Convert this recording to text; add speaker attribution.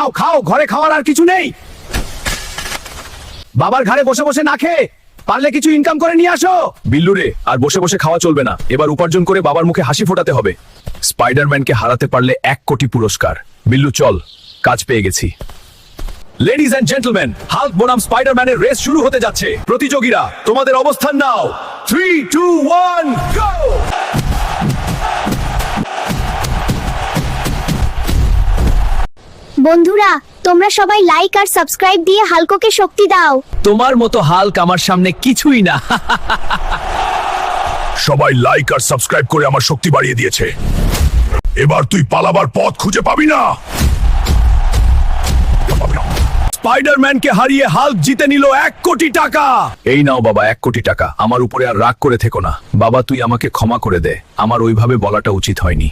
Speaker 1: নাও খাও, ঘরে খাওয়ার আর কিছু নেই। বাবার ঘাড়ে বসে বসে না খেয়ে পারলে কিছু ইনকাম করে নিয়ে আসো।
Speaker 2: বিল্লু রে, আর বসে বসে খাওয়া চলবে না, এবার উপার্জন করে বাবার মুখে হাসি ফোটাতে হবে। স্পাইডারম্যানকে হারাতে পারলে 1 কোটি পুরস্কার। বিল্লু চল, কাজ পেয়ে গেছি। লেডিজ এন্ড জেন্টলম্যান, হাল্ক বনাম স্পাইডারম্যানের রেস শুরু হতে যাচ্ছে। প্রতিযোগীরা তোমাদের অবস্থান নাও। 3, 2, 1 গো।
Speaker 3: বন্ধুরা, তোমরা সবাই লাইক আর সাবস্ক্রাইব দিয়ে হালকোকে শক্তি দাও।
Speaker 1: তোমার মতো হাল্ক আমার সামনে কিছুই না।
Speaker 2: সবাই লাইক আর সাবস্ক্রাইব করে আমার শক্তি বাড়িয়ে দিয়েছে। এবার তুই পালাবার পথ খুঁজে পাবি না। স্পাইডারম্যানকে হারিয়ে হাল্ক জিতে নিল 1 কোটি টাকা। এই নাও বাবা 1 কোটি টাকা। আমার উপরে আর রাগ করে থেকো না। বাবা তুই আমাকে ক্ষমা করে দে, আমার ওইভাবে বলাটা উচিত হয়নি।